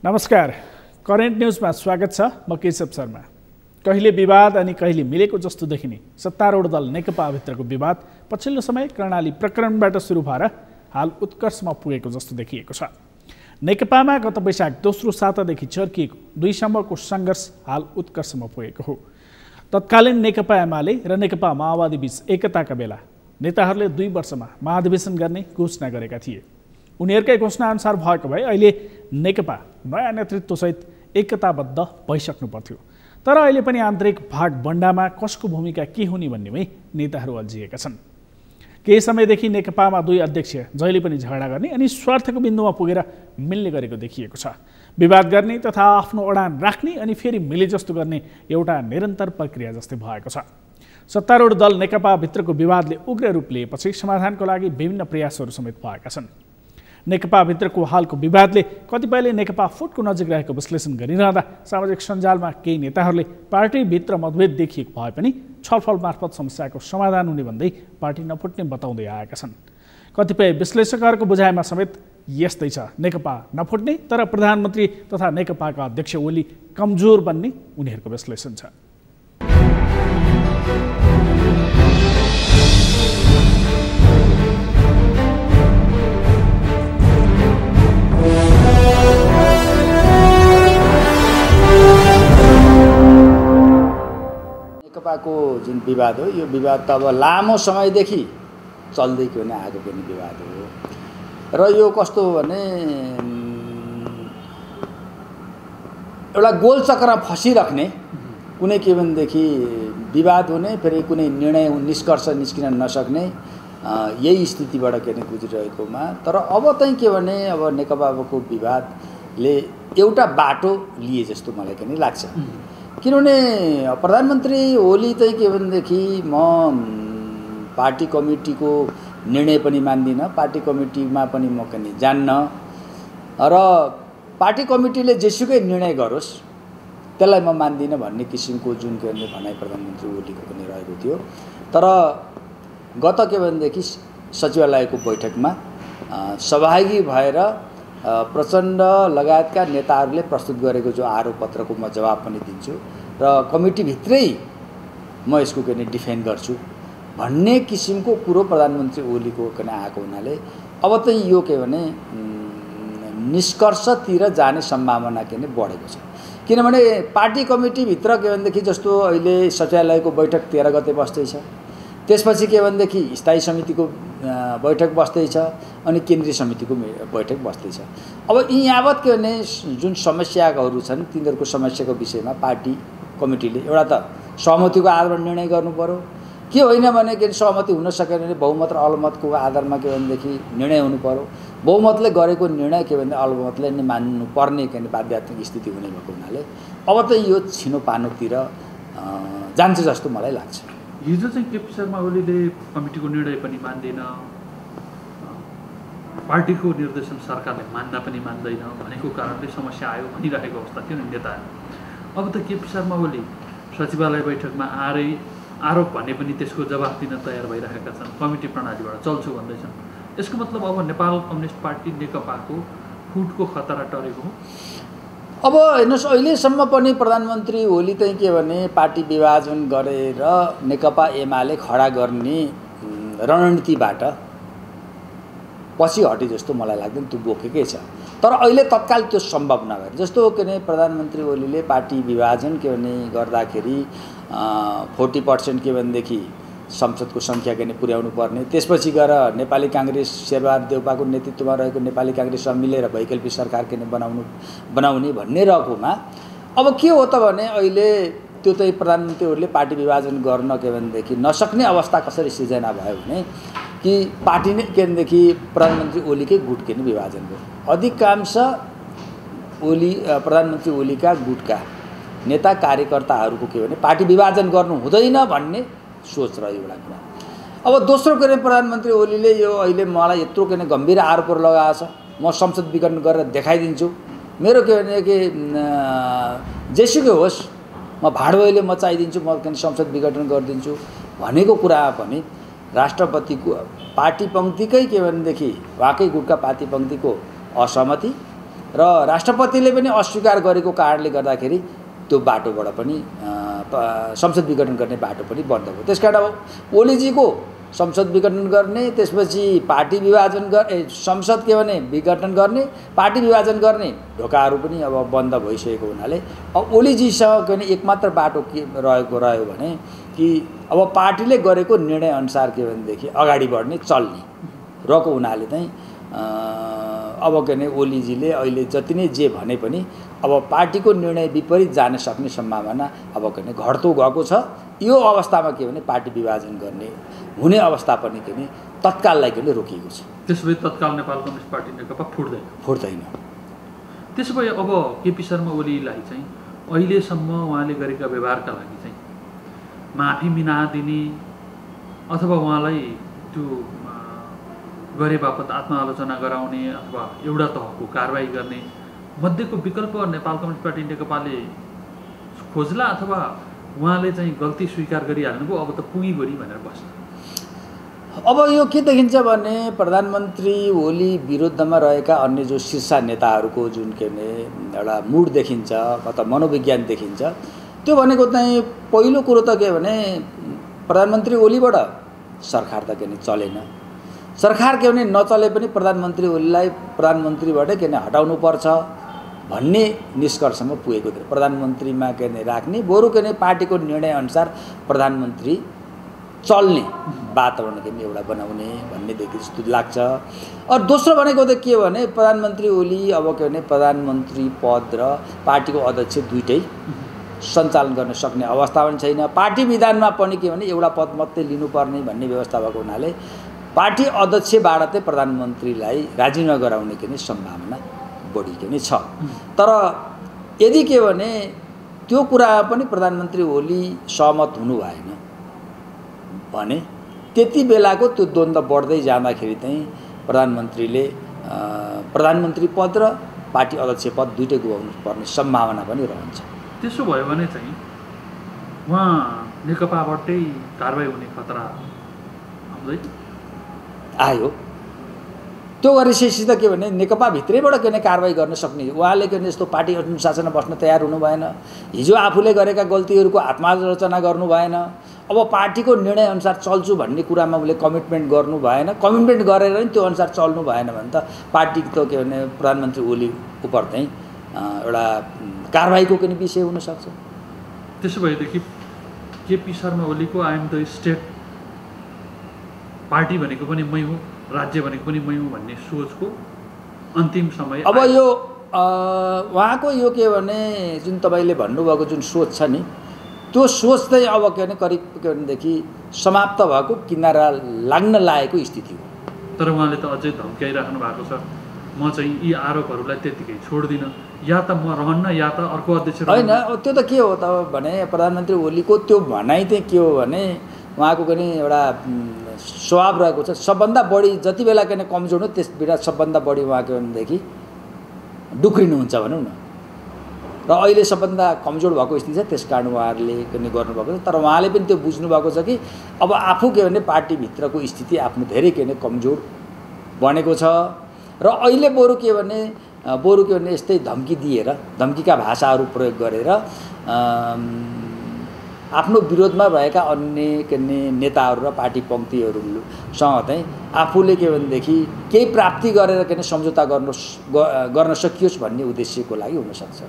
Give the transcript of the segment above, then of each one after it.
नमस्कार, करेन्ट न्यूजमा स्वागत छ। म केशव शर्मा। कहिले विवाद अनि कहिले मिलेको जस्तो देखिने सत्तारूढ दल नेकपाभित्रको विवाद पछिल्लो समय कर्णाली प्रकरणबाट सुरु भएर हाल उत्कर्षमा पुगेको जस्तो देखिएको छ। नेकपामा गत वैशाख दोस्रो सातादेखि चर्किएको 2 सम्मको सङ्घर्ष हाल उत्कर्षमा पुगेको हो। तत्कालीन नेकपा एमाले र नेकपा माओवादी बीच एकताका बेला नेताहरूले 2 वर्षमा महाधिवेशन गर्ने घोषणा गरेका थिए। उनीहरूकै घोषणाअनुसार भएको भए अहिले नेकपा नयाँ नेतृत्वसहित एकताबद्ध भइसक्नु पर्थ्यो। तर अहिले पनि आन्तरिक भाग बन्डामा कसको भूमिका के हुने भन्नेमै नेताहरू अल्झिएका छन्। केही समयदेखि नेकपामा 2 अध्यक्ष जहिले पनि झगडा गर्ने अनि स्वार्थको बिन्दुमा पुगेर मिल्ने गरेको देखिएको छ। विवाद गर्ने तथा आफ्नो अडान राख्ने अनि फेरि मिले जस्तो गर्ने एउटा निरन्तर प्रक्रिया जस्तै भएको छ। सत्तारूढ दल नेकपाभित्रको विवादले उग्र रूप लिएपछि समाधानको लागि विभिन्न प्रयासहरू समेत भएका छन्। नेकपाभित्रको हालको विवादले कतिपयले नेकपा फुटको नजिक रहेको विश्लेषण गरिरहँदा सामाजिक सञ्जालमा केही नेताहरूले पार्टीभित्र मतभेद देखिएको भए पनि छलफल मार्फत समस्याको समाधान हुने भन्दै पार्टी नफुट्ने बताउँदै आएका छन्। कतिपय विश्लेषकहरूको बुझाइमा समेत यस्तै छ। नेकपा नफुट्ने तर प्रधानमन्त्री तथा नेकपाका अध्यक्ष ओली कमजोर बन्ने उनीहरूको विश्लेषण छ। नेकपाको जुन विवाद हो, यो विवाद त अब लामो समयदेखि चल्दै क्यों नै आएको पनि विवाद हो र यो कस्तो हो भने एउटा गोल चक्रमा फसिराख्ने कुनै के भनेदेखि विवाद हुने, फेरि कुनै निर्णय निष्कर्ष निस्किन नसक्ने यही स्थितिबाट के नै गुजिरहेकोमा। तर अब चाहिँ के भने अब नेकपाको विवादले एउटा बाटो लिए जस्तो मलाई के नै लाग्छ। किनभने प्रधानमन्त्री ओली चाहिँ के भनेदेखि म पार्टी कमिटीको निर्णय पनि मान्दिनँ, पार्टी कमिटीमा पनि म पनि जान्न र पार्टी कमिटीले जेसुकै निर्णय गरोस् त्यसलाई म मान्दिनँ भन्ने किसिमको जुन के भनाइ प्रधानमन्त्री ओलीको पनि रहेको थियो। तर गत के भनेदेखि सचिवालयको बैठकमा सहभागी भएर प्रचण्ड लगायतका नेताहरूले प्रस्तुत गरेको जो आरोप पत्रको म जवाब पनि दिन्छु र कमिटीभित्रै म यसको के डिफेन्ड गर्छु भन्ने किसिमको कुरो प्रधानमन्त्री ओलीको कने आएको हुनाले अब चाहिँ यो के भने निष्कर्षतिर जाने सम्भावना के नै बढेको छ। किनभने पार्टी कमिटीभित्र के भनेदेखि जस्तो अहिले सचिवालयको बैठक 13 गते बस्दैछ, त्यसपछि के भनेदेखि स्थायी समितिको बैठक बस्दैछ अनि केन्द्रीय समितिको बैठक बस्दैछ। अब यी यावत के भने जुन समस्याहरू छन् तिनीहरूको समस्याको विषयमा पार्टी कमिटीले एउटा त सहमतिको आधारमा निर्णय गर्नु पर्यो, के होइन भने के सहमति हुन सकेन भने बहुमत र अल्पमतको आधारमा के भनेदेखि निर्णय हुनु पर्यो। बहुमतले गरेको निर्णय के भने अल्पमतले नै मान्नुपर्ने के बाध्यात्मक स्थिति हुने भएको हुनाले अब त यो छिनो पानोतिर जान्छ जस्तो मलाई लाग्छ। हिजो चाहिँ केपी शर्मा ओलीले कमिटीको निर्णय पनि मान्दैन, पार्टीको निर्देशन सरकारले मान्दा पनि मान्दैन भनेको कारणले समस्या आयो भनिरहेको अवस्था थियो नि नेताहरू। अब त केपी शर्मा ओली सचिवालय बैठकमा आएरै आरोप भने पनि त्यसको जवाफ दिन तयार भइरहेका छन्, कमिटी प्रणालीबाट चल्छु भन्दैछन्। यसको मतलब अब नेपाल कम्युनिस्ट पार्टी नेकपाको फुटको खतरा टरेको हो। अब हेर्नुहोस्, अहिलेसम्म पनि प्रधानमन्त्री ओली चाहिँ के भने पार्टी विभाजन गरेर नेकपा एमाले खडा गर्ने रणनीतिबाट पछि हटे जस्तो मलाई लाग्दैन, त्यो बोकेकै छ। तर अहिले तत्काल त्यो सम्भव नभएर जस्तो के भने प्रधानमन्त्री ओलीले पार्टी विभाजन के भने गर्दाखेरि 40% के भनेदेखि संसदको सङ्ख्या के पुर्याउनु पर्ने, त्यसपछि गएर नेपाली काङ्ग्रेस शेरबहादुर देउपाको नेतृत्वमा रहेको नेपाली काङ्ग्रेससँग मिलेर वैकल्पिक सरकार के बनाउने भन्ने रहेकोमा अब के हो त भने अहिले त्यो चाहिँ प्रधानमन्त्री ओलीले पार्टी विभाजन गर्न के भनेदेखि नसक्ने अवस्था कसरी सिर्जना भयो भने कि पार्टी नै के भनेदेखि प्रधानमन्त्री ओलीकै गुट के विभाजन भयो। अधिकांश ओली प्रधानमन्त्री ओलीका गुटका नेता कार्यकर्ताहरूको के भने पार्टी विभाजन गर्नु हुँदैन भन्ने सोच रह्यो एउटा कुरा। अब दोस्रो के प्रधानमन्त्री ओलीले यो अहिले मलाई यत्रो के गम्भीर आरोपहरू लगाएको छ, म संसद विघटन गरेर देखाइदिन्छु, मेरो के भने कि जेसुकै होस् म भाडभैले मचाइदिन्छु, म के संसद विघटन गरिदिन्छु भनेको कुरा पनि राष्ट्रपतिको पार्टी पङ्क्तिकै के भनेदेखि वाकै गुटका पार्टी पङ्क्तिको असहमति र राष्ट्रपतिले पनि अस्वीकार गरेको कारणले गर्दाखेरि त्यो बाटोबाट पनि संसद विघटन गर्ने बाटो पनि बन्द भयो। त्यसकारण अब ओलीजीको संसद विघटन गर्ने, त्यसपछि पार्टी विभाजन संसद विघटन गर्ने, पार्टी विभाजन गर्ने ढोकाहरू पनि अब बन्द भइसकेको हुनाले अब ओलीजीसँग एकमात्र बाटो के रह्यो भने कि अब पार्टीले गरेको निर्णय अनुसार भनेदेखि अगाडि बढ्ने चल्ने रहेको हुनाले चाहिँ अब ओलीजीले अहिले जति नै जे भने पनि अब पार्टीको निर्णय विपरीत जान सक्ने सम्भावना अब घट्दो गएको छ। यो अवस्थामा पार्टी विभाजन गर्ने हुने अवस्था पनि तत्काललाई रोकिएको छ। त्यसो भए तत्काल नेपाल कम्युनिस्ट पार्टी नेकपा फुट्दैन। त्यसो भए अब केपी शर्मा ओलीलाई चाहिँ अहिलेसम्म उहाँले गरेका व्यवहारका लागि चाहिँ माफी मिना दिने अथवा उहाँलाई त्यो गरे बापत आत्मआलोचना गराउने अथवा एउटा तहको कारबाही गर्ने मध्येको विकल्प नेपाल कम्युनिस्ट पार्टी नेकपाले खोज्ला अथवा उहाँले चाहिँ गल्ती स्वीकार गरिहाल्नुभयो अब त पुगी गरी भनेर बस्छ। अब यो के देखिन्छ भने प्रधानमन्त्री ओली विरुद्धमा रहेका अन्य जो शीर्ष नेताहरूको जुन एउटा मुड देखिन्छ अथवा मनोविज्ञान देखिन्छ त्यो भनेको चाहिँ पहिलो कुरो त के भने प्रधानमन्त्री ओलीबाट सरकार त चलेन। सरकार नचले पनि प्रधानमन्त्री ओलीलाई प्रधानमन्त्रीबाटै हटाउनु पर्छ भन्ने निष्कर्षमा पुगेको थियो। प्रधानमन्त्रीमा राख्ने बरु पार्टीको निर्णय अनुसार प्रधानमन्त्री चल्ने वातावरण एउटा बनाउने भन्नेदेखि जस्तो लाग्छ। और दोस्रो भनेको त के भने प्रधानमन्त्री ओली अब प्रधानमन्त्री पद र पार्टीको अध्यक्ष दुईटै सञ्चालन गर्न सक्ने अवस्था पनि छैन। पार्टी विधानमा पनि के भने एउटा पद मात्रै लिनुपर्ने भन्ने व्यवस्था भएको हुनाले पार्टी अध्यक्षबाट चाहिँ प्रधानमन्त्रीलाई राजीनामा गराउने सम्भावना बढी छ। तर यदि के भने त्यो कुरा पनि प्रधानमन्त्री ओली सहमत हुनु भएन भने त्यति बेलाको त्यो द्वन्द्व बढ्दै जाँदाखेरि चाहिँ प्रधानमन्त्रीले प्रधानमन्त्री पद र पार्टी अध्यक्ष पद दुईटै गुमाउनु पर्ने सम्भावना पनि रहन्छ। त्यसो भयो भने चाहिँ उहाँ नेकपाबाटै कारबाही हुने खतरा आयो। त्यो गरेपछि त के भने नेकपा भित्रैबाट कारबाही गर्न सक्ने उहाँले यस्तो पार्टी अनुशासनमा बस्न तयार हुनु भएन। हिजो आफूले गरेका गल्तीहरूको आत्मालोचना गर्नु भएन। अब पार्टीको निर्णय अनुसार चल्छु भन्ने कुरामा उसले कमिटमेन्ट गर्नु भएन। कमिटमेन्ट गरेर नि त्यो अनुसार चल्नु भएन भने त पार्टी त के भने प्रधानमन्त्री ओली उप चाहिँ एउटा कारबाहीको विषय हुनसक्छ। त्यसो भएदेखि केपी शर्मा ओलीको I am the state, party भनेको पनि मै हुँ, राज्य भनेको पनि मै हुँ भन्ने सोचको अन्तिम समय अब यो उहाँको यो के भने जुन तपाईँले भन्नुभएको जुन सोच छ नि त्यो सोच चाहिँ अब के भने करिब के भनेदेखि समाप्त भएको किनारा लाग्न लागेको स्थिति हो। तर उहाँले त अझै धम्काइराख्नु भएको छ, म चाहिँ यी आरोपहरूलाई त्यतिकै छोड्दिनँ, या त म रहन्न या त अर्को अध्यक्ष होइन। त्यो त के हो त भने प्रधानमन्त्री ओलीको त्यो भनाइ चाहिँ के हो भने उहाँको एउटा स्वभाव रहेको छ। सबभन्दा बढी जति बेला कमजोर हो त्यस बेला सबभन्दा बढी उहाँको भनेदेखि डुक्रिनुहुन्छ भनौँ न। र अहिले सबभन्दा कमजोर भएको स्थिति छ, त्यस कारण उहाँहरूले गर्नुभएको छ। तर उहाँले पनि त्यो बुझ्नुभएको छ कि अब आफू के भने पार्टीभित्रको स्थिति आफ्नो धेरै कमजोर बनेको छ र अहिले बरु के भने यस्तै धम्की दिएर धम्कीका भाषाहरू प्रयोग गरेर आफ्नो विरोधमा रहेका अन्य नेताहरू र पार्टी पङ्क्तिहरूसँग चाहिँ आफूले के भनेदेखि केही प्राप्ति गरेर सम्झौता गर्न सकियोस् भन्ने उद्देश्यको लागि हुनसक्छ।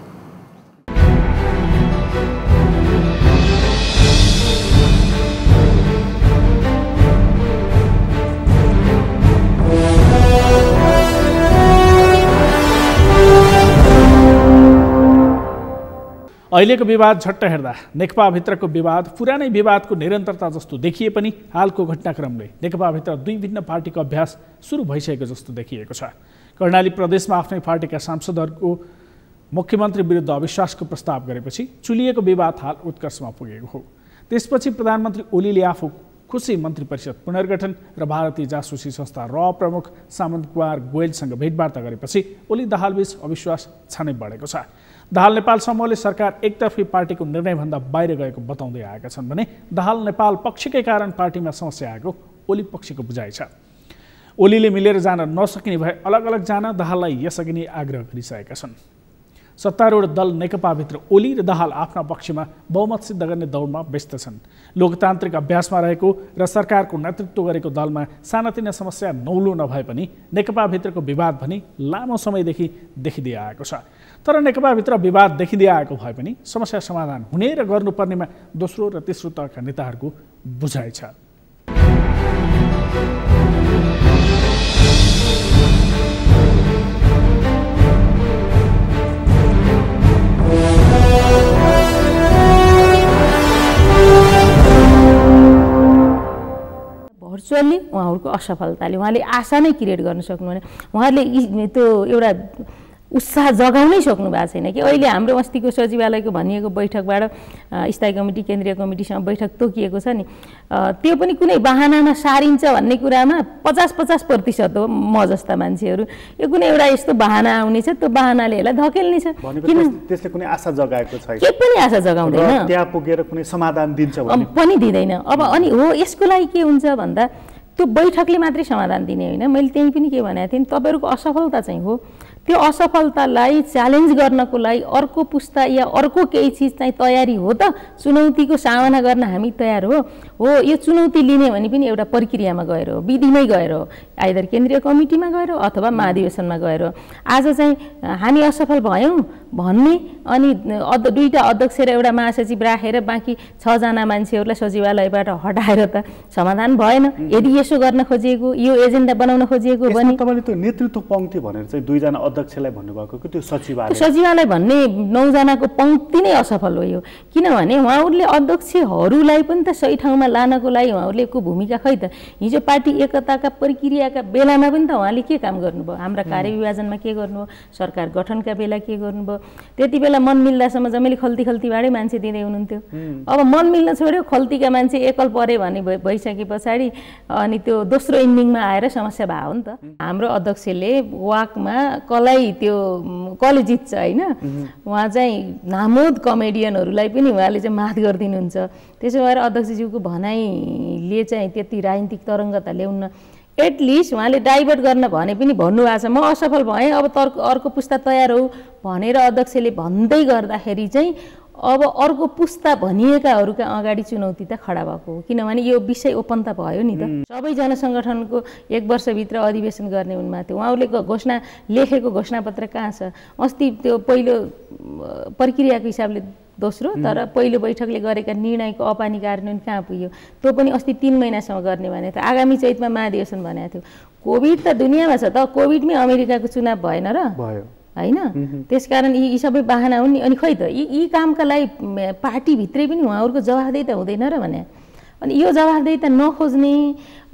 अहिलेको विवाद झट्ट हेर्दा नेकपाभित्रको विवाद पुरानै विवादको निरन्तरता जस्तो देखिए पनि हालको घटनाक्रमले नेकपाभित्र दुई भिन्न पार्टीको अभ्यास सुरु भइसकेको जस्तो देखिएको छ। कर्णाली प्रदेशमा आफ्नै पार्टीका सांसदहरूको मुख्यमन्त्री विरुद्ध अविश्वासको प्रस्ताव गरेपछि चुलिएको विवाद हाल उत्कर्षमा पुगेको हो। त्यसपछि प्रधानमन्त्री ओलीले आफू खुसी मन्त्री परिषद पुनर्गठन र भारतीय जासुसी संस्था र प्रमुख सामन्त कुमार गोयलसँग भेटवार्ता गरेपछि ओली दाहालबीच अविश्वास छानै बढेको छ। दाहाल नेपाल समूहले सरकार एकतर्फी पार्टीको निर्णयभन्दा बाहिर गएको बताउँदै आएका छन् भने दाहाल नेपाल पक्षकै कारण पार्टीमा समस्या आएको ओली पक्षको बुझाइ छ। ओलीले मिलेर जान नसक्ने भए अलग अलग जान दाहाललाई यसअघि नै आग्रह गरिसकेका छन्। सत्तारूढ दल नेकपाभित्र ओली र दाहाल आफ्ना पक्षमा बहुमत सिद्ध गर्ने दौडमा व्यस्त छन्। लोकतान्त्रिक अभ्यासमा रहेको र सरकारको नेतृत्व गरेको दलमा सानातिना समस्या नौलो नभए पनि नेकपाभित्रको विवाद भने लामो समयदेखि देखिँदै आएको छ। तर नेकपाभित्र विवाद देखिँदै आएको भए पनि समस्या समाधान हुने र गर्नुपर्नेमा दोस्रो र तेस्रो तहका नेताहरूको बुझाइ छ। भर्चुअली उहाँहरूको असफलताले उहाँले आशा नै क्रिएट गर्न सक्नु भने उहाँहरूले त्यो एउटा उत्साह जगाउनै सक्नु भएको छैन कि अहिले हाम्रो अस्तिको सचिवालयको भनिएको बैठकबाट स्थायी कमिटी केन्द्रीय कमिटीसँग बैठक तोकिएको छ नि, त्यो पनि कुनै बाहनामा सारिन्छ भन्ने कुरामा 50-50% हो म जस्ता मान्छेहरू। यो कुनै एउटा यस्तो बाहना आउनेछ, त्यो बाहनाले यसलाई धकेल्नेछ। किन त्यसले कुनै आशा जगाएको छैन, के पनि आशा जगाउँदैन, त्यहाँ पुगेर कुनै समाधान दिन्छ पनि दिँदैन। अब अनि हो यसको लागि के हुन्छ भन्दा त्यो बैठकले मात्रै समाधान दिने होइन। मैले त्यही पनि के भनेको थिएँ, तपाईँहरूको असफलता चाहिँ हो, त्यो असफलतालाई च्यालेन्ज गर्नको लागि अर्को पुस्ता या अर्को केही चिज चाहिँ तयारी हो त, चुनौतीको सामना गर्न हामी तयार हो। यो चुनौती लिने भने पनि एउटा प्रक्रियामा गएर हो, विधिमै गएर हो, आइदर केन्द्रीय कमिटीमा गएर अथवा महाधिवेशनमा गएर हो। आज चाहिँ हामी असफल भयौँ भन्ने अनि दुईवटा अध्यक्ष र एउटा महासचिव राखेर बाँकी 6 जना मान्छेहरूलाई सचिवालयबाट हटाएर त समाधान भएन। यदि यसो गर्न खोजिएको, यो एजेन्डा बनाउन खोजिएको भने तपाईँले त्यो नेतृत्व पङ्क्ति भनेर चाहिँ 2 जना अध्यक्षलाई भन्नुभएको कि त्यो सचिवालय भन्ने 9 जनाको पङ्क्ति नै असफल हो यो। किनभने उहाँहरूले अध्यक्षहरूलाई पनि त सही ठाउँमा लानको लागि उहाँहरूले को भूमिका खै त। हिजो पार्टी एकताका प्रक्रियाका बेलामा पनि त उहाँले के काम गर्नुभयो, हाम्रा कार्यविभाजनमा के गर्नुभयो, सरकार गठनका बेला के गर्नुभयो। त्यति बेला मन मिल्दासम्म जमेले खल्तीबाटै मान्छे दिँदै हुनुहुन्थ्यो। अब मन मिल्न छोड्यो, खल्तीका मान्छे एकल परे भने भइसके पछाडि अनि त्यो दोस्रो इन्डिङमा आएर समस्या भयो हो नि त। हाम्रो अध्यक्षले वाकमा त्यो कसले जित्छ होइन, उहाँ चाहिँ नामोद कमेडियनहरूलाई पनि उहाँले चाहिँ मात गरिदिनुहुन्छ। त्यसो भएर अध्यक्षज्यूको भनाइले चाहिँ त्यति राजनीतिक तरङ्गता ल्याउन एटलिस्ट उहाँले डाइभर्ट गर्न भने पनि भन्नुभएको छ, म असफल भएँ अब अर्को पुस्ता तयार हो भनेर अध्यक्षले भन्दै गर्दाखेरि चाहिँ अब अर्को पुस्ता भनिएकाहरूका अगाडि चुनौती त खडा भएको हो। किनभने यो विषय ओपन त भयो नि त। सबै जनसङ्गठनको 1 वर्षभित्र अधिवेशन गर्ने उनमा थियो। उहाँहरूले लेखेको घोषणापत्र कहाँ छ? अस्ति त्यो पहिलो प्रक्रियाको हिसाबले दोस्रो, तर पहिलो बैठकले गरेका निर्णयको अपानी कार्यान्वयन कहाँ पुग्यो? त्यो पनि अस्ति 3 महिनासम्म गर्ने भनेको थियो। आगामी चैतमा महाधिवेशन भनेको थियो। कोभिड त दुनियाँमा छ त, कोभिडमै अमेरिकाको चुनाव भएन र होइन? त्यसकारण यी सबै बाहना हुन् नि। अनि खै त यी कामका लागि पार्टीभित्रै पनि उहाँहरूको जवाफदेही त हुँदैन र भने। अनि यो जवाफदेही त नखोज्ने,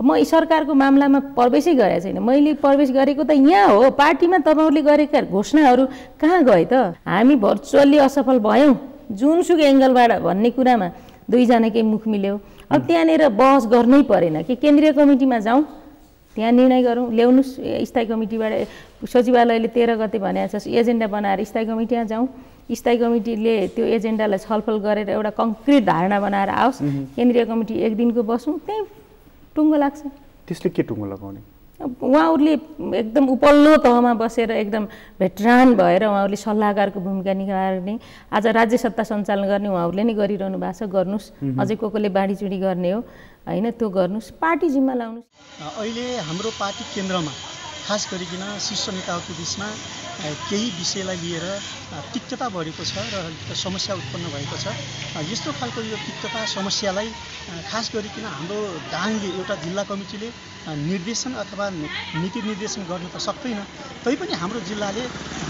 म सरकारको मामलामा प्रवेशै गरेको छैन। मैले प्रवेश गरेको त यहाँ हो, पार्टीमा तपाईँहरूले गरेका घोषणाहरू कहाँ गए त? हामी भर्चुअल्ली असफल भयौँ जुनसुकै एङ्गलबाट भन्ने कुरामा 2 जनाकै मुख मिल्यो। अब त्यहाँनिर बहस गर्नै परेन कि केन्द्रीय कमिटीमा जाउँ, त्यहाँ निर्णय गरौँ, ल्याउनुहोस् स्थायी कमिटीबाट। सचिवालयले 13 गते भनेको छ एजेन्डा बनाएर स्थायी कमिटीमा जाउँ, स्थायी कमिटीले त्यो एजेन्डालाई छलफल गरेर एउटा कङ्क्रिट धारणा बनाएर आओस्, केन्द्रीय कमिटी 1 दिनको बसौँ, त्यहीँ टुङ्गो लाग्छ। त्यसले के टुङ्गो लगाउने? उहाँहरूले एकदम उपल्लो तहमा बसेर एकदम भेटरान भएर उहाँहरूले सल्लाहकारको भूमिका निभाउने, आज राज्य सत्ता सञ्चालन गर्ने उहाँहरूले नै गरिरहनु भएको छ। गर्नुहोस्, अझै कोले बाँडीचुडी गर्ने हो होइन, त्यो गर्नुहोस्, पार्टी जिम्मा लाउनुहोस्। अहिले हाम्रो पार्टी केन्द्रमा खास गरिकन शीर्ष नेताहरूको बिचमा केही विषयलाई लिएर तिक्तता बढेको छ र समस्या उत्पन्न भएको छ। यस्तो खालको यो तिक्तता समस्यालाई खास गरिकन हाम्रो डाङले एउटा जिल्ला कमिटीले निर्देशन अथवा नीति निर्देशन गर्न त सक्दैन। तैपनि हाम्रो जिल्लाले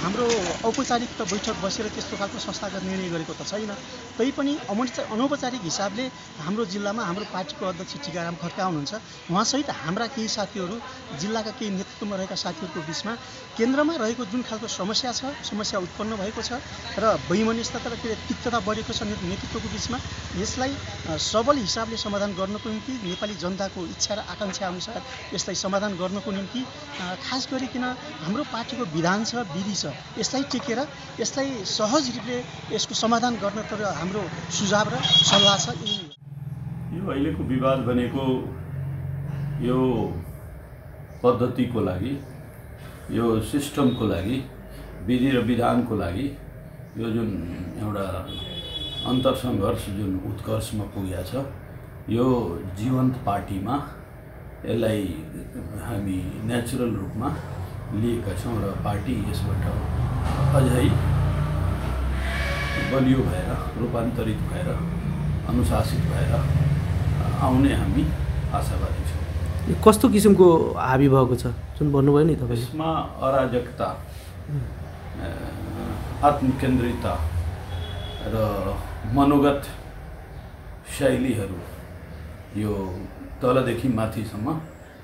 हाम्रो औपचारिक त बैठक बसेर त्यस्तो खालको संस्थागत निर्णय गरेको त छैन। तैपनि अनौपचारिक हिसाबले हाम्रो जिल्लामा हाम्रो पार्टीको अध्यक्ष टिकाराम खड्का हुनुहुन्छ, उहाँसहित हाम्रा केही साथीहरू, जिल्लाका केही नेतृत्वमा रहेका साथीहरूको बिचमा केन्द्रमा रहेको जुन खालको समस्या छ, समस्या उत्पन्न भएको छ र वैमनस्यता र तिक्तता बढेको छ नेतृत्वको बिचमा, यसलाई सबल हिसाबले समाधान गर्नको निम्ति नेपाली जनताको इच्छा र आकाङ्क्षा अनुसार यसलाई समाधान गर्नको निम्ति खास गरिकन हाम्रो पार्टीको विधान छ, विधि छ, यसलाई टेकेर यसलाई सहज रूपले यसको समाधान गर्न त हाम्रो सुझाव र सल्लाह छ। यो अहिलेको विवाद भनेको यो पद्धतिको लागि, यो सिस्टमको लागि, विधि र विधानको लागि यो जुन एउटा अन्तरसङ्घर्ष जुन उत्कर्षमा पुगेको छ, यो जीवन्त पार्टीमा यसलाई हामी नेचुरल रूपमा लिएका छौँ र पार्टी यसबाट अझै बलियो भएर, रूपान्तरित भएर, अनुशासित भएर आउने हामी आशावादी छौँ। कस्तो किसिमको हाबी भएको छ जुन भन्नुभयो नि तपाईँ? यसमा अराजकता, आत्मकेन्द्रितता र मनोगत शैलीहरू यो तलदेखि माथिसम्म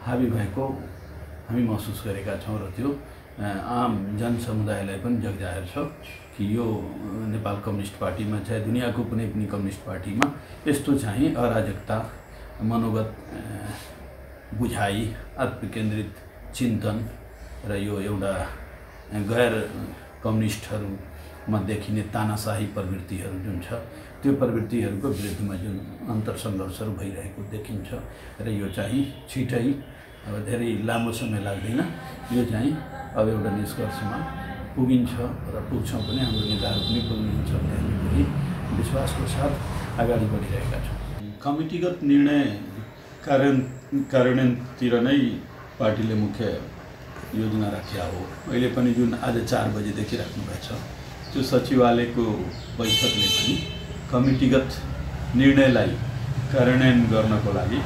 हाबी भएको हामी महसुस गरेका छौँ र त्यो आम जनसमुदायलाई पनि जगजाहेर छ कि यो नेपाल कम्युनिस्ट पार्टीमा चाहे दुनियाँको कुनै पनि कम्युनिस्ट पार्टीमा यस्तो चाहिँ अराजकता, मनोगत बुझाइ, आत्मकेन्द्रित चिन्तन र यो एउटा गैर कम्युनिस्टहरूमा देखिने तानाशाही प्रवृत्तिहरू जुन छ, त्यो प्रवृत्तिहरूको विरुद्धमा जुन अन्तरसङ्घर्षहरू भइरहेको देखिन्छ र यो चाहिँ छिटै, अब धेरै लामो समय लाग्दैन, यो चाहिँ अब एउटा निष्कर्षमा पुगिन्छ र पुग्छौँ पनि, हाम्रो नेताहरू पनि पुग्नुहुन्छ भन्ने हामी पनि विश्वासको साथ अगाडि बढिरहेका छौँ। कमिटीगत निर्णय कार्यान्वयनतिर नै पार्टीले मुख्य योजना राखेको हो। अहिले पनि जुन आज 4 बजेदेखि राख्नुभएको छ, त्यो सचिवालयको बैठकले पनि कमिटीगत निर्णयलाई कार्यान्वयन गर्नको लागि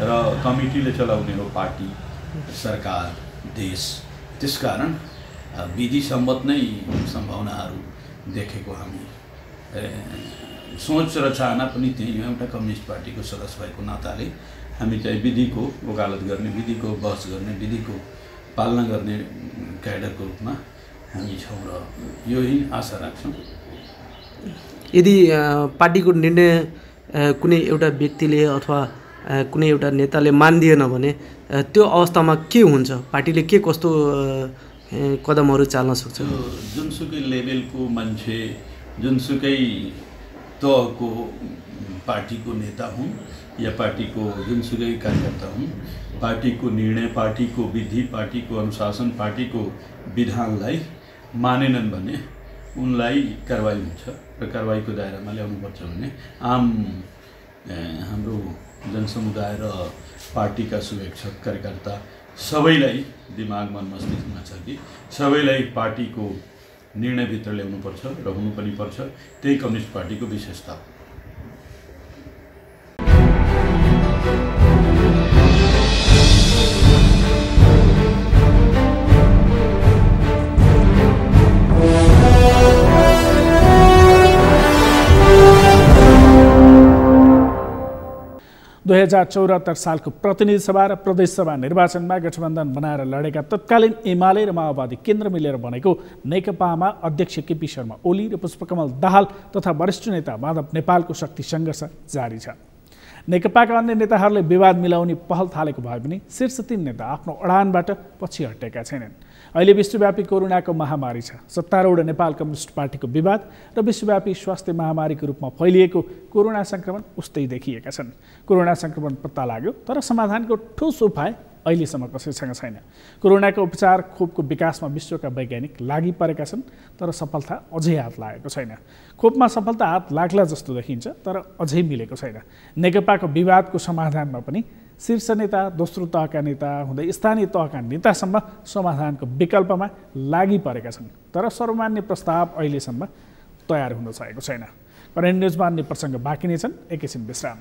र कमिटीले चलाउने हो पार्टी, सरकार, देश, त्यसकारण विधि सम्मत नै सम्भावनाहरू देखेको हामी सोच र चाहना पनि त्यही हो। एउटा कम्युनिस्ट पार्टीको सदस्य भएको नाताले हामी चाहिँ विधिको वकालत गर्ने, विधिको बहस गर्ने, विधिको पालना गर्ने क्याडरको रूपमा हामी छौँ र यही आशा राख्छौँ। यदि पार्टीको निर्णय कुनै एउटा व्यक्तिले अथवा कुनै एउटा नेताले मान्दिएन भने त्यो अवस्थामा के हुन्छ? पार्टीले के कस्तो कदमहरू चाल्न सक्छ? जुनसुकै लेभलको मान्छे, जुनसुकै तहको पार्टीको नेता हुन् या पार्टीको जुनसुकै कार्यकर्ता हुन्, पार्टीको निर्णय, पार्टीको विधि, पार्टीको अनुशासन, पार्टीको विधानलाई मानेनन् भने उनलाई कारवाही हुन्छ र कारवाहीको दायरामा ल्याउनुपर्छ भन्ने आम हाम्रो जनसमुदाय र पार्टीका शुभेच्छक कार्यकर्ता सबैलाई दिमाग, मन, मस्तिष्कमा छ कि सबैलाई पार्टीको निर्णयभित्र ल्याउनुपर्छ र हुनु पनि पर्छ। त्यही कम्युनिस्ट पार्टीको विशेषता हो। सालको प्रतिनिधि सभा र प्रदेश सभा निर्वाचनमा गठबन्धन बनाएर लडेका तत्कालीन एमाले र माओवादी केन्द्र मिलेर बनेको नेकपामा अध्यक्ष केपी शर्मा ओली र पुष्पकमल दाहाल तथा वरिष्ठ नेता माधव नेपालको शक्ति सङ्घर्ष जारी छ। नेकपाका अन्य नेताहरूले विवाद मिलाउने पहल थालेको भए पनि शीर्ष 3 नेता आफ्नो अडानबाट पछि हटेका छैनन्। अहिले विश्वव्यापी कोरोनाको महामारी छ। सत्तारूढ नेपाल कम्युनिस्ट पार्टीको विवाद र विश्वव्यापी स्वास्थ्य महामारीको रूपमा फैलिएको कोरोना सङ्क्रमण उस्तै देखिएका छन्। कोरोना सङ्क्रमण पत्ता लाग्यो तर समाधानको ठोस उपाय अहिलेसम्म कसैसँग छैन। कोरोनाको उपचार खोपको विकासमा विश्वका वैज्ञानिक लागि परेका छन् तर सफलता अझै हात लागेको छैन। खोपमा सफलता हात लाग्ला जस्तो देखिन्छ तर अझै मिलेको छैन। नेकपाको विवादको समाधानमा पनि शीर्ष नेता, दोस्रो तहका नेता हुँदै स्थानीय तहका नेतासम्म समाधानको विकल्पमा लागि परेका छन् तर सर्वमान्य प्रस्ताव अहिलेसम्म तयार हुन सकेको छैन। करेन्ट न्युजमा अन्य प्रसङ्ग बाँकी नै छन्। एकैछिन विश्राम।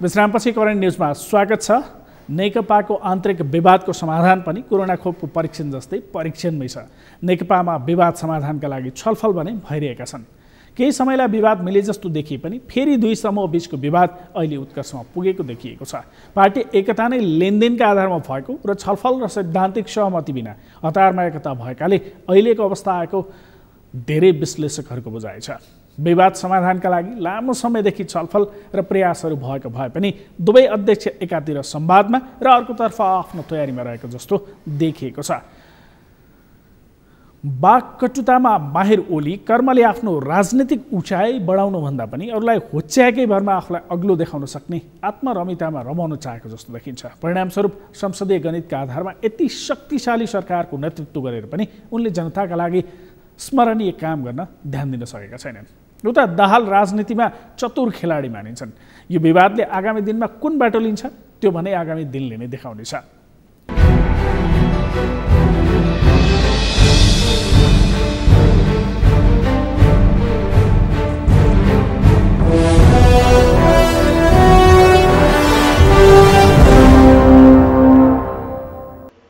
विश्रामपछि करेन्ट न्युजमा स्वागत छ। नेकपाको आन्तरिक विवादको समाधान पनि कोरोना खोपको परीक्षण जस्तै परीक्षणमै छ। नेकपामा विवाद समाधानका लागि छलफल भने भइरहेका छन्। केही समयलाई विवाद मिले जस्तो देखिए पनि फेरि 2 समूह बीचको विवाद अहिले उत्कर्षमा पुगेको देखिएको छ। पार्टी एकता नै लेनदेनका आधारमा भएको र छलफल र सैद्धान्तिक सहमति बिना हतारमा एकता भएकाले अहिलेको अवस्था आएको धेरै विश्लेषकहरूको बुझाइ छ। विवाद समाधानका लागि लामो समयदेखि छलफल र प्रयासहरू भएको भए पनि दुवै अध्यक्ष एकातिर संवादमा र अर्कोतर्फ आफ्नो तयारीमा रहेको जस्तो देखिएको छ। वाककटुतामा माहिर ओली कर्मले आफ्नो राजनीतिक उचाइ बढाउनुभन्दा पनि अरूलाई होच्याएकै भरमा आफूलाई अग्लो देखाउन सक्ने आत्मरमितामा रमाउन चाहेको जस्तो देखिन्छ। परिणामस्वरूप संसदीय गणितका आधारमा यति शक्तिशाली सरकारको नेतृत्व गरेर पनि उनले जनताका लागि स्मरणीय काम गर्न ध्यान दिन सकेका छैनन्। उता दाहाल राजनीतिमा चतुर खेलाडी मानिन्छन्। यो विवादले आगामी दिनमा कुन बाटो लिन्छ त्यो भने आगामी दिनले नै देखाउनेछ।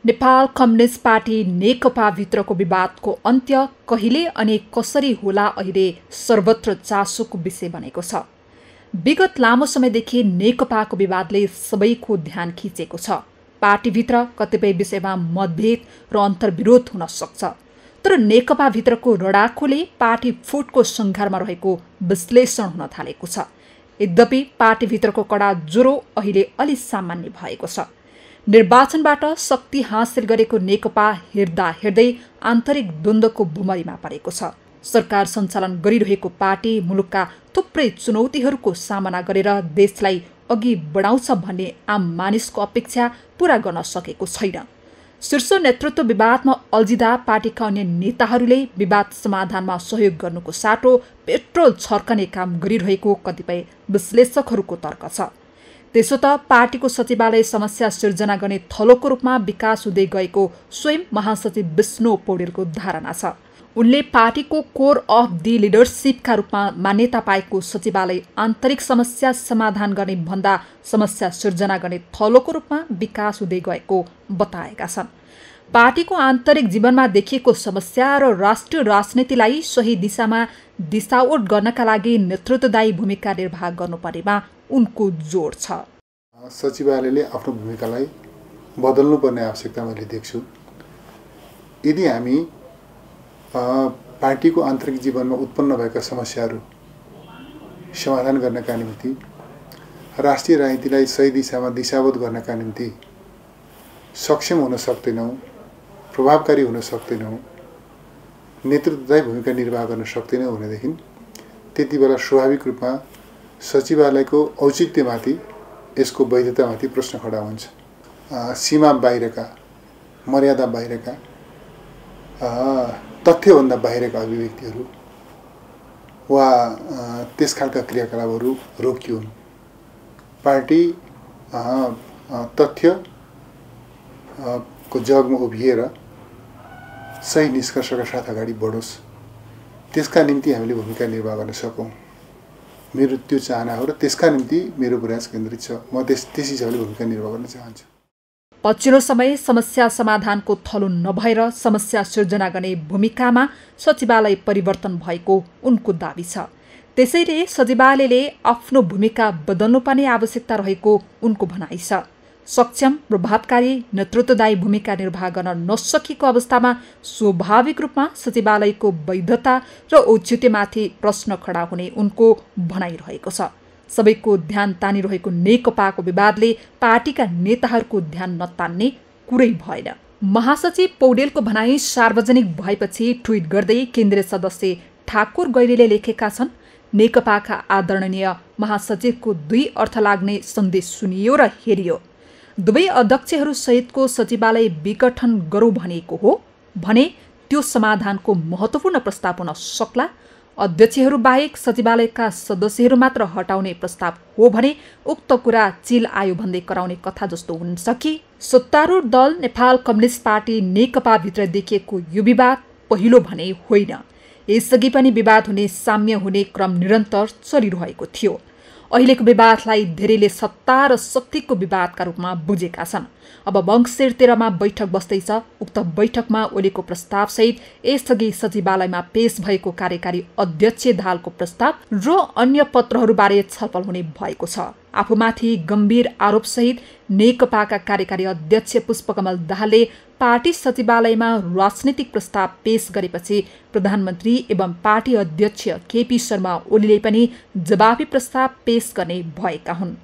नेपाल कम्युनिस्ट पार्टी नेकपाभित्रको विवादको अन्त्य कहिले अनि कसरी होला अहिले सर्वत्र चासोको विषय बनेको छ। विगत लामो समयदेखि नेकपाको विवादले सबैको ध्यान खिचेको छ। पार्टीभित्र कतिपय विषयमा मतभेद र अन्तर्विरोध हुन सक्छ, तर नेकपाभित्रको लडाकुले पार्टी फुटको सङ्घारमा रहेको विश्लेषण हुन थालेको छ। यद्यपि पार्टीभित्रको कडा ज्वरो अहिले अलि सामान्य भएको छ। निर्वाचनबाट शक्ति हासिल गरेको नेकपा हेर्दा हेर्दै आन्तरिक द्वन्द्वको भुमरीमा परेको छ। सरकार सञ्चालन गरिरहेको पार्टी मुलुकका थुप्रै चुनौतीहरूको सामना गरेर देशलाई अघि बढाउँछ भन्ने आम मानिसको अपेक्षा पूरा गर्न सकेको छैन। शीर्ष नेतृत्व विवादमा अल्झिँदा पार्टीका अन्य नेताहरूले विवाद समाधानमा सहयोग गर्नुको साटो पेट्रोल छर्कने काम गरिरहेको कतिपय विश्लेषकहरूको तर्क छ। त्यसो त पार्टीको सचिवालय समस्या सिर्जना गर्ने थलोको रूपमा विकास हुँदै गएको स्वयं महासचिव विष्णु पौडेलको धारणा छ। उनले पार्टीको कोर अफ दि लिडरसिपका रूपमा मान्यता पाएको सचिवालय आन्तरिक समस्या समाधान गर्ने भन्दा समस्या सिर्जना गर्ने थलोको रूपमा विकास हुँदै गएको बताएका छन्। पार्टीको आन्तरिक जीवनमा देखिएको समस्या र राष्ट्रिय राजनीतिलाई सही दिशामा दिशाओट गर्नका लागि नेतृत्वदायी भूमिका निर्वाह गर्नुपर्नेमा उनको जोड छ। सचिवालयले आफ्नो भूमिकालाई बदल्नुपर्ने आवश्यकता मैले देख्छु। यदि हामी पार्टीको आन्तरिक जीवनमा उत्पन्न भएका समस्याहरू समाधान गर्नका निम्ति, राष्ट्रिय राजनीतिलाई सही दिशामा दिशाबोध गर्नका निम्ति सक्षम हुन सक्दैनौँ, प्रभावकारी हुन सक्दैनौँ, नेतृत्वदायी भूमिका निर्वाह गर्न सक्दैनौँ भनेदेखि त्यति बेला स्वाभाविक रूपमा सचिवालयको औचित्यमाथि, यसको वैधतामाथि प्रश्न खडा हुन्छ। सीमा बाहिरका, मर्यादा बाहिरका, तथ्यभन्दा बाहिरका अभिव्यक्तिहरू वा त्यस खालका क्रियाकलापहरू रोकियोन्। पार्टी तथ्य को जगमा उभिएर सही निष्कर्षका साथ अगाडि बढोस्, त्यसका निम्ति हामीले भूमिका निर्वाह गर्न सकौँ। मेरो त्यो चाहना हो र त्यसका निम्ति मेरो प्रयास केन्द्रित छ। म त्यस हिसाबले भूमिका निर्वाह गर्न चाहन्छु। पछिल्लो समय समस्या समाधानको थलो नभएर समस्या सिर्जना गर्ने भूमिकामा सचिवालय परिवर्तन भएको उनको दाबी छ। त्यसैले सचिवालयले आफ्नो भूमिका बदल्नुपर्ने आवश्यकता रहेको उनको भनाइ छ। सक्षम, प्रभावकारी, नेतृत्वदायी भूमिका निर्वाह गर्न नसकेको अवस्थामा स्वाभाविक रूपमा सचिवालयको वैधता र औचित्यमाथि प्रश्न खडा हुने उनको भनाइरहेको छ। सबैको ध्यान तानिरहेको नेकपाको विवादले पार्टीका नेताहरूको ध्यान नतान्ने कुरै भएन। महासचिव पौडेलको भनाई सार्वजनिक भएपछि ट्विट गर्दै केन्द्रीय सदस्य ठाकुर गैरेले लेखेका छन्, नेकपाका आदरणीय महासचिवको 2 अर्थ लाग्ने सन्देश सुनियो र हेरियो। दुवै अध्यक्षहरू सहितको सचिवालय विघटन गरौँ भनेको हो भने त्यो समाधानको महत्त्वपूर्ण प्रस्ताव हुन सक्ला। अध्यक्षहरू बाहेक सचिवालयका सदस्यहरू मात्र हटाउने प्रस्ताव हो भने उक्त कुरा चिल आयो भन्दै कराउने कथा जस्तो हुन्छ कि? सत्तारूढ दल नेपाल कम्युनिस्ट पार्टी नेकपाभित्र देखिएको यो विवाद पहिलो भने होइन। यसअघि पनि विवाद हुने, साम्य हुने क्रम निरन्तर चलिरहेको थियो। अहिलेको विवादलाई धेरैले सत्ता र शक्तिको विवादका रूपमा बुझेका छन्। अब मङ्सिर 13मा बैठक बस्दैछ। उक्त बैठकमा ओलीको प्रस्तावसहित यसअघि सचिवालयमा पेश भएको कार्यकारी अध्यक्ष दाहालको प्रस्ताव र अन्य पत्रहरूबारे छलफल हुने भएको छ। आफूमाथि गम्भीर आरोपसहित नेकपाका कार्यकारी अध्यक्ष पुष्पकमल दाहालले पार्टी सचिवालयमा राजनीतिक प्रस्ताव पेश गरेपछि प्रधानमन्त्री एवं पार्टी अध्यक्ष केपी शर्मा ओलीले पनि जवाफी प्रस्ताव पेश गर्ने भएका हुन्।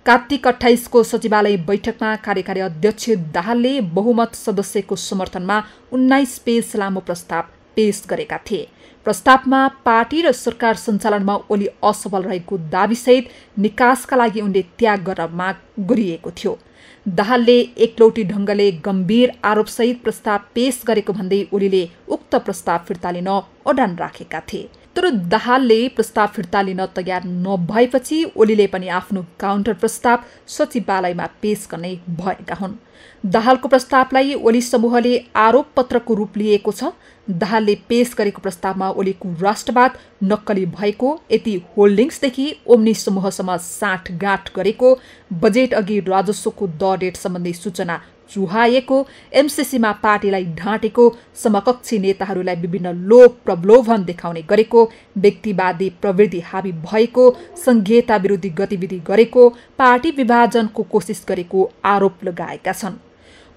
कार्तिक 28 को सचिवालय बैठकमा कार्यकारी अध्यक्ष दाहालले बहुमत सदस्यको समर्थनमा 19 पेज लामो प्रस्ताव पेश गरेका थिए। प्रस्तावमा पार्टी र सरकार सञ्चालनमा ओली असफल रहेको दाबीसहित निकासका लागि उनले त्याग गर्न माग गरिएको थियो। दाहालले एकलौटी ढङ्गले गम्भीर आरोपसहित प्रस्ताव पेश गरेको भन्दै ओलीले उक्त प्रस्ताव फिर्ता लिन अडान राखेका थिए। तर दाहालले प्रस्ताव फिर्ता लिन तयार नभएपछि ओलीले पनि आफ्नो काउन्टर प्रस्ताव सचिवालयमा पेश गर्ने भएका हुन्। दाहालको प्रस्तावलाई ओली समूहले आरोप पत्रको रूप लिएको छ। दाहालले पेश गरेको प्रस्तावमा ओलीको राष्ट्रवाद नक्कली भएको, यति होल्डिङ्सदेखि ओम्नी समूहसम्म साँठगाँठ गरेको, बजेट अघि राजस्वको दर रेट सम्बन्धी सूचना चुहाएको, एमसिसीमा पार्टीलाई ढाँटेको, समकक्षी नेताहरूलाई विभिन्न लोभ प्रलोभन देखाउने गरेको, व्यक्तिवादी प्रवृत्ति हावी भएको, संघीयता विरोधी गतिविधि गरेको, पार्टी विभाजनको कोसिस गरेको आरोप लगाएका छन्।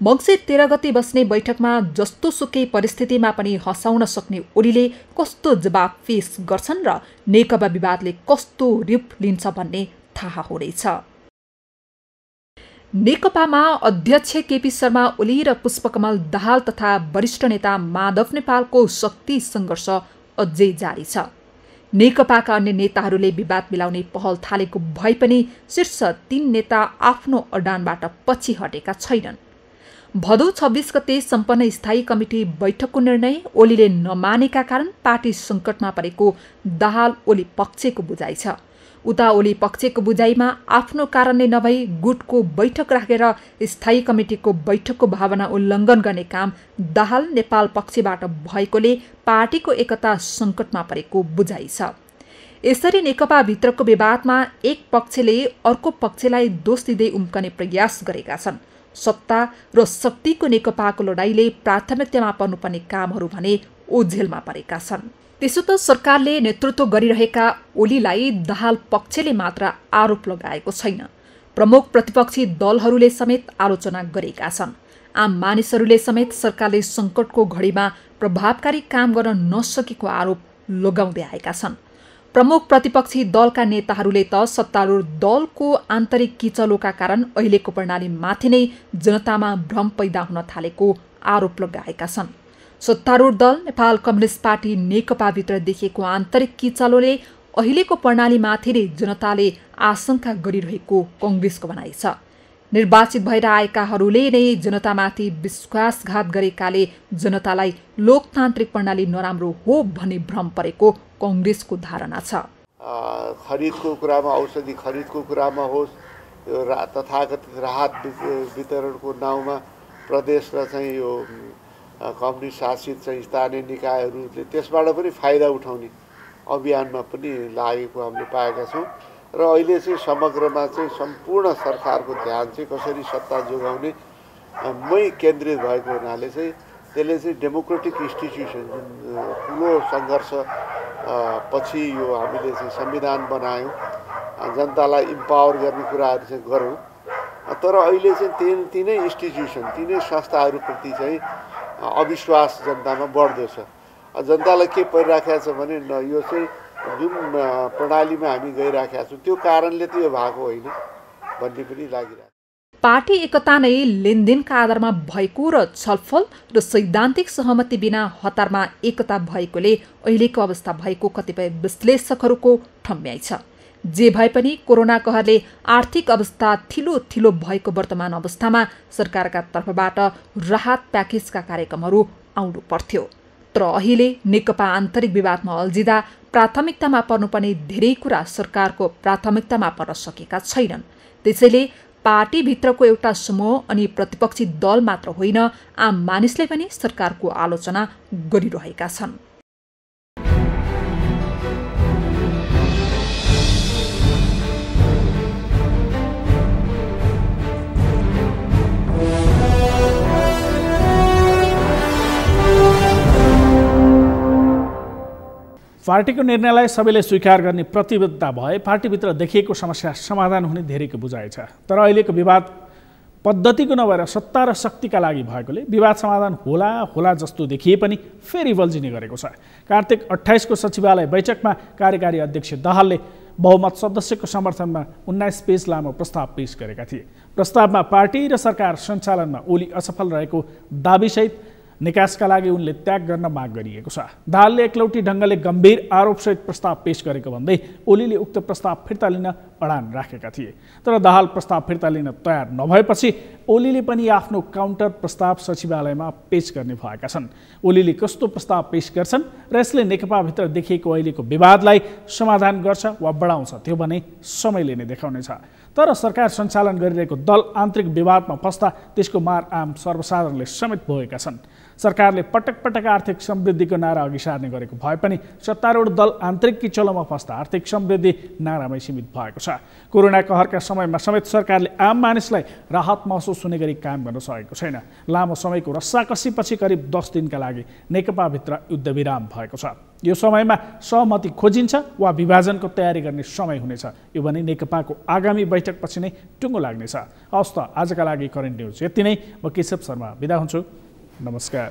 मङ्सिर 13 गते बस्ने बैठकमा जस्तो सुकै परिस्थितिमा पनि हँसाउन सक्ने ओलीले कस्तो जवाफ पेश गर्छन् र नेकपा विवादले कस्तो रूप लिन्छ भन्ने थाहा हुँदैछ। नेकपामा अध्यक्ष केपी शर्मा ओली र पुष्पकमल दाहाल तथा वरिष्ठ नेता माधव नेपालको शक्ति सङ्घर्ष अझै जारी छ। नेकपाका अन्य नेताहरूले विवाद मिलाउने पहल थालेको भए पनि शीर्ष 3 नेता आफ्नो अडानबाट पछि हटेका छैनन्। भदौ 26 गते सम्पन्न स्थायी कमिटी बैठकको निर्णय ओलीले नमानेका कारण पार्टी सङ्कटमा परेको दाहाल ओली पक्षको बुझाइ छ। उता ओली पक्षको बुझाइमा आफ्नो कारणले नभई गुटको बैठक राखेर स्थायी कमिटीको बैठकको भावना उल्लङ्घन गर्ने काम दाहाल नेपाल पक्षबाट भएकोले पार्टीको एकता सङ्कटमा परेको बुझाइ छ। यसरी नेकपा भित्रको विवादमा एक पक्षले अर्को पक्षलाई दोष दिँदै उम्कने प्रयास गरेका छन्। सत्ता र शक्तिको नेकपाको लडाईँले प्राथमिकतामा पर्नुपर्ने कामहरू भने ओझेलमा परेका छन्। त्यसो त सरकारले नेतृत्व गरिरहेका ओलीलाई दाहाल पक्षले मात्र आरोप लगाएको छैन। प्रमुख प्रतिपक्षी दलहरूले समेत आलोचना गरेका छन्। आम मानिसहरूले समेत सरकारले सङ्कटको घडीमा प्रभावकारी काम गर्न नसकेको आरोप लगाउँदै आएका छन्। प्रमुख प्रतिपक्षी दलका नेताहरूले त सत्तारूढ दलको आन्तरिक किचलोका कारण अहिलेको प्रणालीमाथि नै जनतामा भ्रम पैदा हुन थालेको आरोप लगाएका छन्। सत्तारूढ दल नेपाल कम्युनिस्ट पार्टी नेकपाभित्र देखिएको आन्तरिक किचलोले अहिलेको प्रणालीमाथि नै जनताले आशंका गरिरहेको कङ्ग्रेसको भनाइ छ। निर्वाचित भएर आएकाहरूले नै जनतामाथि विश्वासघात गरेकाले जनतालाई लोकतान्त्रिक प्रणाली नराम्रो हो भन्ने भ्रम परेको कङ्ग्रेसको धारणा छ। खरिदको कुरामा, औषधि खरिदको कुरामा होस्, तथाकथित राहत वितरणको नाउँमा प्रदेश र चाहिँ यो कम्युनिस्ट शासित चाहिँ स्थानीय निकायहरूले त्यसबाट पनि फाइदा उठाउने अभियानमा पनि लागेको हामीले पाएका छौँ। र अहिले चाहिँ समग्रमा चाहिँ सम्पूर्ण सरकारको ध्यान चाहिँ कसरी सत्ता जोगाउने मै केन्द्रित भएको हुनाले चाहिँ त्यसले चाहिँ डेमोक्रेटिक इन्स्टिट्युसन जुन ठुलो सङ्घर्ष पछि यो हामीले चाहिँ संविधान बनायौँ, जनतालाई इम्पावर गर्ने कुराहरू चाहिँ गरौँ। तर अहिले चाहिँ तिनै इन्स्टिट्युसन, तिनै संस्थाहरूप्रति चाहिँ अविश्वास जनतामा बढ्दो छ। जनतालाई के परिराखेको छ भने यो चाहिँ जुन प्रणालीमा हामी गइराखेका छौँ त्यो कारणले त यो भएको होइन भन्ने पनि लागिरहेको। पार्टी एकता नै लेनदेनका आधारमा भएको र छलफल र सैद्धान्तिक सहमति बिना हतारमा एकता भएकोले अहिलेको अवस्था भएको कतिपय विश्लेषकहरूको ठम्ब्याइ छ। जे भए पनि कोरोना कहरले आर्थिक अवस्था थिलो भएको वर्तमान अवस्थामा सरकारका तर्फबाट राहत प्याकेजका कार्यक्रमहरू आउनु पर्थ्यो। तर अहिले नेकपा आन्तरिक विवादमा अल्झिँदा प्राथमिकतामा पर्नुपर्ने धेरै कुरा सरकारको प्राथमिकतामा पर्न सकेका छैनन्। त्यसैले पार्टीभित्रको एउटा समूह अनि प्रतिपक्षी दल मात्र होइन, आम मानिसले पनि सरकारको आलोचना गरिरहेका छन्। पार्टीको निर्णयलाई सबैले स्वीकार गर्ने प्रतिबद्धता भए पार्टीभित्र देखिएको समस्या समाधान हुने धेरैको बुझाइ छ। तर अहिलेको विवाद पद्धतिको नभएर सत्ता र शक्तिका लागि भएकोले विवाद समाधान होला जस्तो देखिए पनि फेरि बल्झिने गरेको छ। कार्तिक 28 को सचिवालय बैठकमा कार्यकारी अध्यक्ष दाहालले बहुमत सदस्यको समर्थनमा 19 पेज लामो प्रस्ताव पेश गरेका थिए। प्रस्तावमा पार्टी र सरकार सञ्चालनमा ओली असफल रहेको दाबीसहित निकासका लागि उनले त्याग गर्न माग गरिएको छ। दाहालले एकलौटी ढङ्गले गम्भीर आरोपसहित प्रस्ताव पेश गरेको भन्दै ओलीले उक्त प्रस्ताव फिर्ता लिन अडान राखेका थिए। तर दाहाल प्रस्ताव फिर्ता लिन तयार नभएपछि ओलीले पनि आफ्नो काउन्टर प्रस्ताव सचिवालयमा पेश गर्ने भएका छन्। ओलीले कस्तो प्रस्ताव पेश गर्छन् र यसले नेकपाभित्र देखिएको अहिलेको विवादलाई समाधान गर्छ वा बढाउँछ त्यो भने समयले नै देखाउनेछ। तर सरकार सञ्चालन गरिरहेको दल आन्तरिक विवादमा फस्दा त्यसको मार आम सर्वसाधारणले समेत भोगेका छन्। सरकारले पटक पटक आर्थिक समृद्धिको नारा अघि सार्ने गरेको भए पनि सत्तारूढ दल आन्तरिक किचलोमा फस्दा आर्थिक समृद्धि नारामै सीमित भएको छ। कोरोना कहरका समयमा समेत सरकारले आम मानिसलाई राहत महसुस हुने गरी काम गर्न सकेको छैन। लामो समयको रस्साकसीपछि करिब 10 दिनका लागि नेकपाभित्र युद्धविराम भएको छ। यो समयमा सहमति खोजिन्छ वा विभाजनको तयारी गर्ने समय हुनेछ। यो भने नेकपाको आगामी बैठकपछि नै टुङ्गो लाग्नेछ। हवस् त आजका लागि करेन्ट न्युज यति नै। म केशव शर्मा बिदा हुन्छु। नमस्कार।